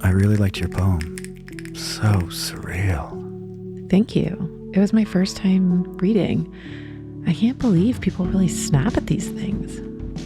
I really liked your poem. So surreal. Thank you. It was my first time reading. I can't believe people really snap at these things.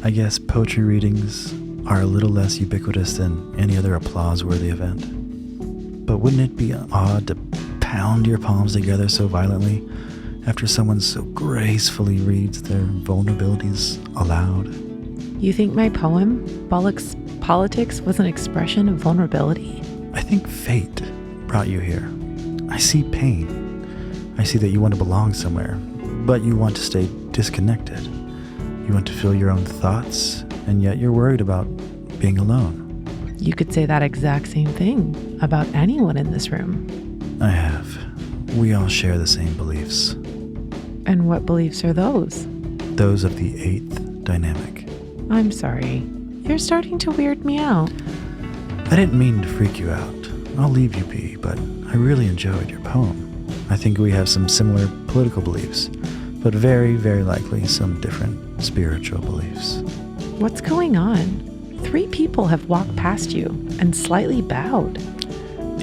I guess poetry readings are a little less ubiquitous than any other applause-worthy event. But wouldn't it be odd to pound your palms together so violently after someone so gracefully reads their vulnerabilities aloud? You think my poem, Bollock's Politics, was an expression of vulnerability? I think fate brought you here. I see pain. I see that you want to belong somewhere, but you want to stay disconnected. You want to feel your own thoughts, and yet you're worried about being alone. You could say that exact same thing about anyone in this room. I have. We all share the same beliefs. And what beliefs are those? Those of the eighth dynamic. I'm sorry. You're starting to weird me out. I didn't mean to freak you out. I'll leave you be, but I really enjoyed your poem. I think we have some similar political beliefs, but very, very likely some different spiritual beliefs. What's going on? 3 people have walked past you and slightly bowed.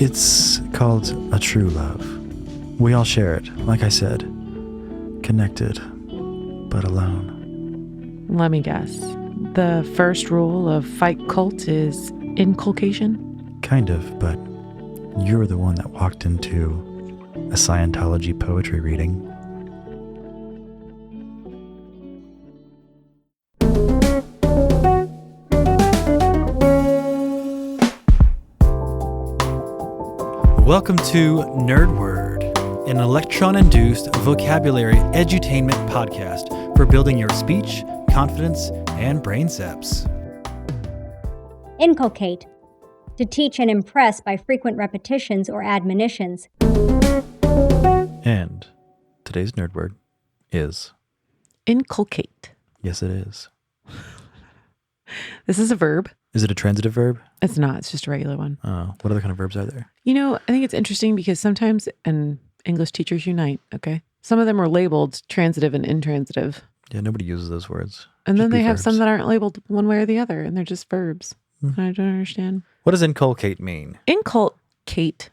It's called a true love. We all share it, like I said. Connected, but alone. Let me guess. The first rule of Fight Cult is inculcation? Kind of, but you're the one that walked into a Scientology poetry reading. Welcome to Nerd Word, an electron-induced vocabulary edutainment podcast for building your speech, confidence, and brain zaps. Inculcate, to teach and impress by frequent repetitions or admonitions. And today's nerd word is... Inculcate. Yes, it is. This is a verb. Is it a transitive verb? It's not. It's just a regular one. Oh, what other kind of verbs are there? You know, I think it's interesting because sometimes, and English teachers unite, okay? Some of them are labeled transitive and intransitive. Yeah, nobody uses those words. And then Just they be have verbs. some that aren't labeled one way or the other, and they're just verbs. Hmm. I don't understand. What does inculcate mean? Inculcate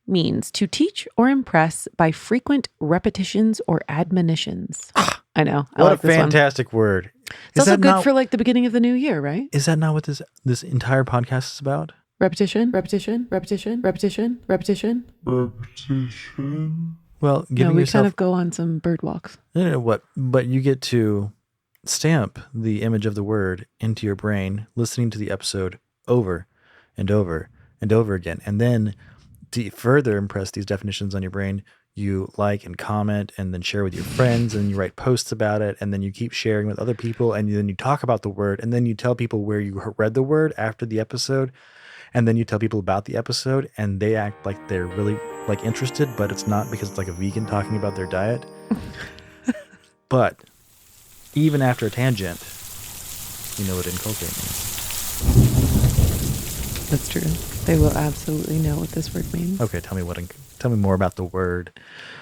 means to teach or impress by frequent repetitions or admonitions. I know. I What like a this one. fantastic word. It's also good for like the beginning of the new year, right? Is that not what this entire podcast is about? Repetition, repetition, repetition, repetition, repetition. Well, giving we yourself... kind of go on some bird walks. What? But you get to stamp the image of the word into your brain, listening to the episode over and over and over again. And then to further impress these definitions on your brain, you like and comment and then share with your friends, and you write posts about it, and then you keep sharing with other people, and then you talk about the word, and then you tell people where you read the word after the episode, and then you tell people about the episode, and they act like they're really like interested, but it's not, because it's like a vegan talking about their diet. But even after a tangent, you know what inculcate means. That's true. They will absolutely know what this word means. Okay, tell me more about the word.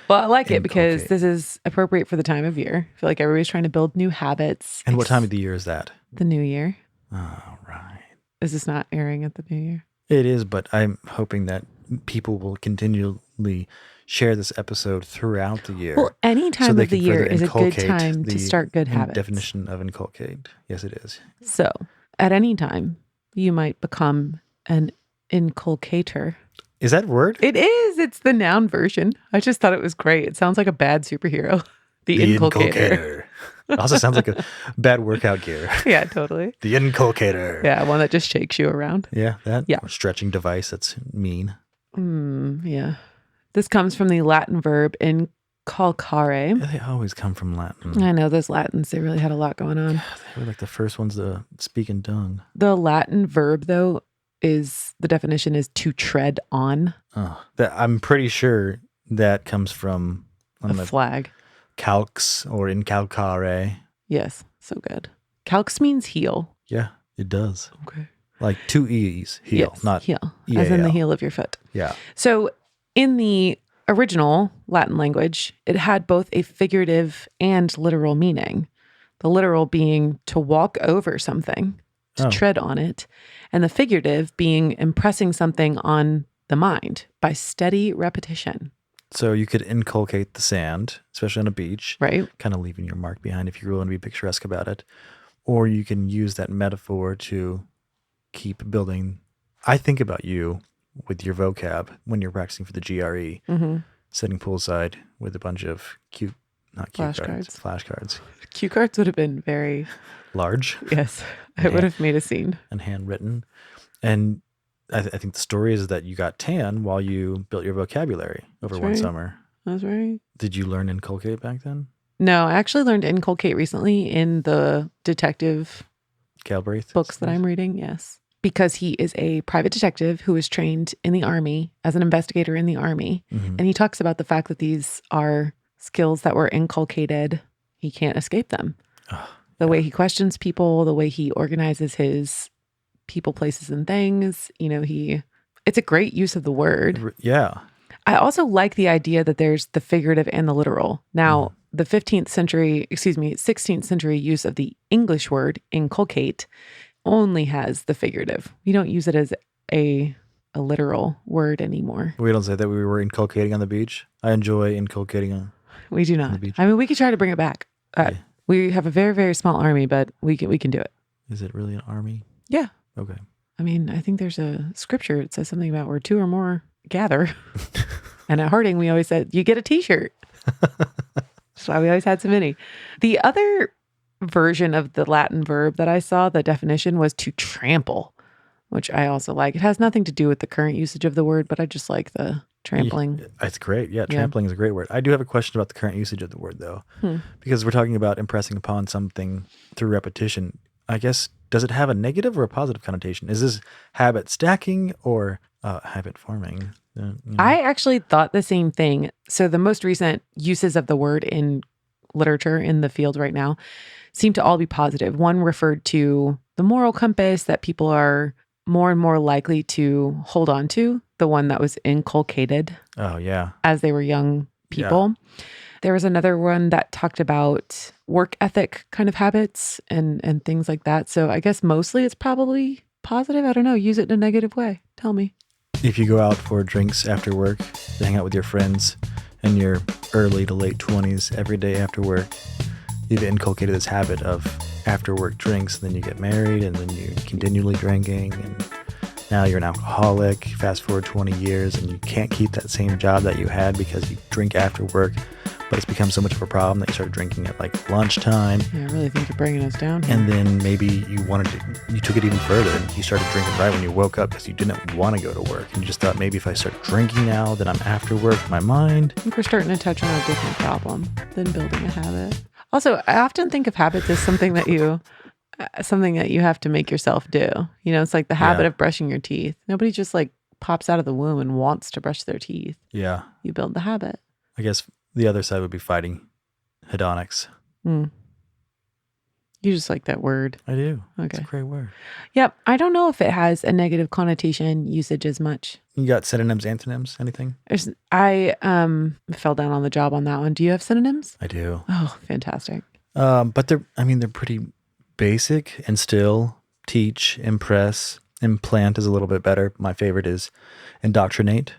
Well, I like it because Inculcate. this is appropriate for the time of year. I feel like everybody's trying to build new habits. And what time of the year is that? The new year. All right. Is this not airing at the new year? It is, but I'm hoping that people will continually share this episode throughout the year. Well, any time they of the can year further is a good inculcate time to the start good habits. Definition of inculcate. Yes, it is. So, at any time, you might become an inculcator. Is that a word? It is. It's the noun version. I just thought it was great. It sounds like a bad superhero. The inculcator. It also sounds like a bad workout gear. Yeah, totally. The inculcator. Yeah, one that just shakes you around. Yeah, that. Yeah. Or stretching device that's mean. Yeah. This comes from the Latin verb inculcare. Yeah, they always come from Latin. I know those Latins, they really had a lot going on. They were like the first ones to speak in tongue. The Latin verb, though, the definition is to tread on I'm pretty sure that comes from a flag. calx or incalcare. Yes, so good. Calx means heel. Yeah, it does. Okay. Like 2 E's, heel, Yes, not heel, as in the E-A-L. heel of your foot. Yeah. So in the original Latin language, it had both a figurative and literal meaning. The literal being to walk over something, to Oh. tread on it, and the figurative being impressing something on the mind by steady repetition. So you could inculcate the sand, especially on a beach, Right? kind of leaving your mark behind if you really want to be picturesque about it. Or you can use that metaphor to keep building. I think about you with your vocab when you're practicing for the GRE, Mm-hmm. sitting poolside with a bunch of flashcards. Cue cards would have been very, Large yes, it would have made a scene. and handwritten. And I think the story is that you got tan while you built your vocabulary over That's one right. summer. That's right. Did you learn Inculcate back then? No, I actually learned inculcate recently in the detective Galbraith? books that I'm reading. Yes. Because he is a private detective who was trained in the Army as an investigator in the Army. Mhm. And he talks about the fact that these are skills that were inculcated. He can't escape them. The way he questions people, the way he organizes his people, places, and things. It's a great use of the word. Yeah. I also like the idea that there's the figurative and the literal. Now, the 16th century use of the English word inculcate only has the figurative. We don't use it as a literal word anymore. We don't say that we were inculcating on the beach. I enjoy inculcating on. We do the not. beach. I mean, we could try to bring it back. Yeah. We have a very, very small army, but we can do it. Is it really an army? Yeah. Okay. I mean, I think there's a scripture. It says something about where two or more gather. And at Harding, we always said, you get a t-shirt. That's why we always had so many. The other version of the Latin verb that I saw, the definition was to trample, which I also like. It has nothing to do with the current usage of the word, but I just like the trampling. It's great. Yeah, trampling is a great word. I do have a question about the current usage of the word, though, because we're talking about impressing upon something through repetition. I guess, does it have a negative or a positive connotation? Is this habit stacking or habit forming? I actually thought the same thing. So the most recent uses of the word in literature in the field right now seem to all be positive. One referred to the moral compass that people are more and more likely to hold on to, the one that was inculcated Oh, yeah. as they were young people. There was another one that talked about work ethic kind of habits and things like that. So I guess mostly it's probably positive. I don't know. Use it in a negative way. Tell me. If you go out for drinks after work, to hang out with your friends in your early to late 20s every day after work, you've inculcated this habit of after work drinks, and then you get married, and then you're continually drinking, and now you're an alcoholic. Fast forward 20 years, and you can't keep that same job that you had because you drink after work, but it's become so much of a problem that you started drinking at like lunchtime. Yeah, I really think you're bringing us down here. And then maybe you took it even further, and you started drinking right when you woke up because you didn't want to go to work. And you just thought, maybe if I start drinking now, then I'm after work in my mind. I think we're starting to touch on a different problem than building a habit. Also, I often think of habits as something that you have to make yourself do. It's like the habit of brushing your teeth. Nobody just like pops out of the womb and wants to brush their teeth. Yeah. You build the habit. I guess the other side would be fighting hedonics. You just like that word. I do. It's Okay. a great word. Yep. I don't know if it has a negative connotation usage as much. You got synonyms, antonyms, anything? I fell down on the job on that one. Do you have synonyms? I do. Oh, fantastic. But they're pretty basic. Instill, teach, impress, implant is a little bit better. My favorite is indoctrinate,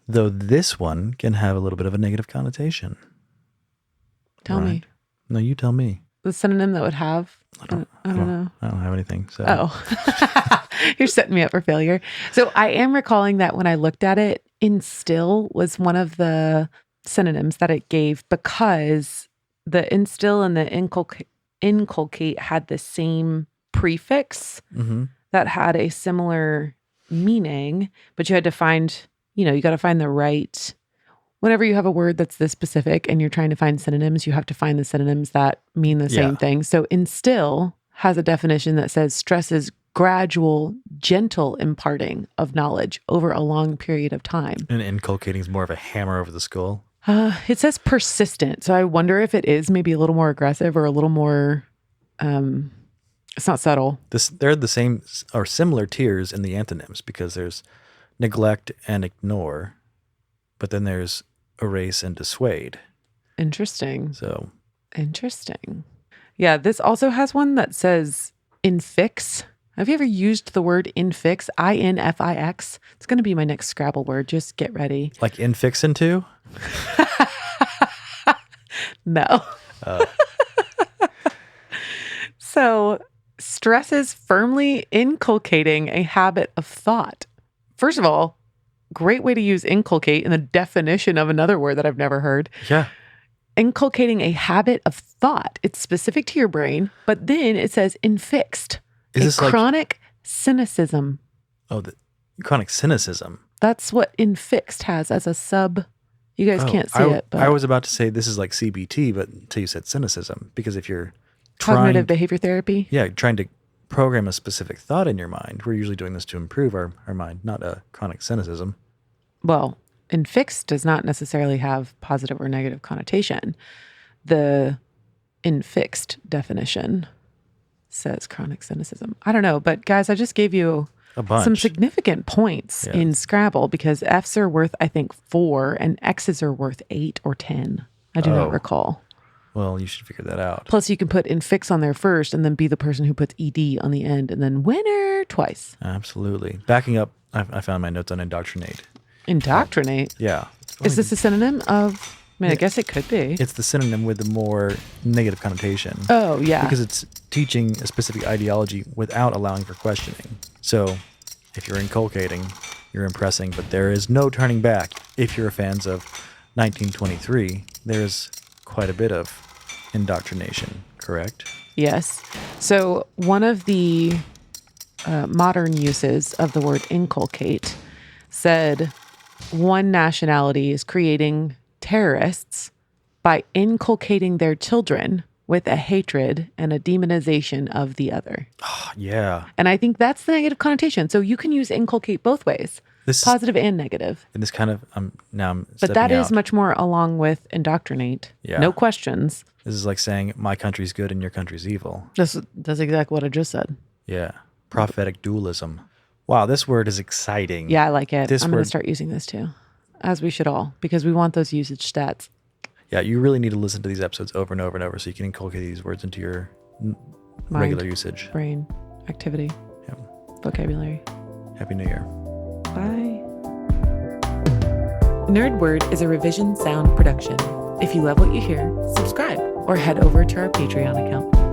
though this one can have a little bit of a negative connotation. Tell me. No, you tell me. The synonym that would have? I don't know. I don't have anything. So. Oh, you're setting me up for failure. So I am recalling that when I looked at it, instill was one of the synonyms that it gave because the instill and the inculcate had the same prefix that had a similar meaning, but you had to find, you got to find the right. Whenever you have a word that's this specific and you're trying to find synonyms, you have to find the synonyms that mean the same thing. So instill has a definition that says stresses gradual, gentle imparting of knowledge over a long period of time. And inculcating is more of a hammer over the skull. It says persistent. So I wonder if it is maybe a little more aggressive or a little more, it's not subtle. They're the same or similar tiers in the antonyms because there's neglect and ignore, but then there's erase and dissuade. Interesting. So Interesting. Yeah, this also has one that says infix. Have you ever used the word infix? INFIX. It's going to be my next Scrabble word. Just get ready. Like infixin too? No. So stresses firmly inculcating a habit of thought. First of all, great way to use inculcate in the definition of another word that I've never heard. Yeah. Inculcating a habit of thought. It's specific to your brain, but then it says infixed. Is this like chronic cynicism. the chronic cynicism? That's what infixed has as a sub. You guys can't see it, but I was about to say this is like CBT, but until you said cynicism, because if you're cognitive behavior therapy. trying to program a specific thought in your mind, we're usually doing this to improve our mind, not a chronic cynicism. Well, infixed does not necessarily have positive or negative connotation. The infixed definition says chronic cynicism. I don't know, but guys, I just gave you A bunch. some significant points Yeah. in Scrabble because F's are worth, I think, 4 and X's are worth 8 or 10. I do not recall. Well, you should figure that out. Plus, you can put infix on there first and then be the person who puts ED on the end and then winner twice. Absolutely. Backing up, I found my notes on indoctrinate. Indoctrinate. Yeah. Is this a synonym of, I guess it could be. It's the synonym with the more negative connotation. Oh, yeah. Because it's teaching a specific ideology without allowing for questioning. So if you're inculcating, you're impressing, but there is no turning back. If you're fans of 1923, there's quite a bit of indoctrination, correct? Yes. So one of the modern uses of the word inculcate said one nationality is creating terrorists by inculcating their children with a hatred and a demonization of the other. Yeah. And I think that's the negative connotation. So you can use inculcate both ways, This positive and negative. and this kind of now I'm But that stepping is out. much more along with indoctrinate. Yeah. No questions. This is like saying my country's good and your country's evil. That's exactly what I just said. Yeah. Prophetic dualism. Wow, this word is exciting. Yeah, I like it. This I'm going word- to start using this too, as we should all, because we want those usage stats. Yeah, you really need to listen to these episodes over and over and over so you can inculcate these words into your regular usage. Brain, activity, Yeah. vocabulary. Happy New Year. Bye. Nerd Word is a Revision Sound production. If you love what you hear, subscribe or head over to our Patreon account.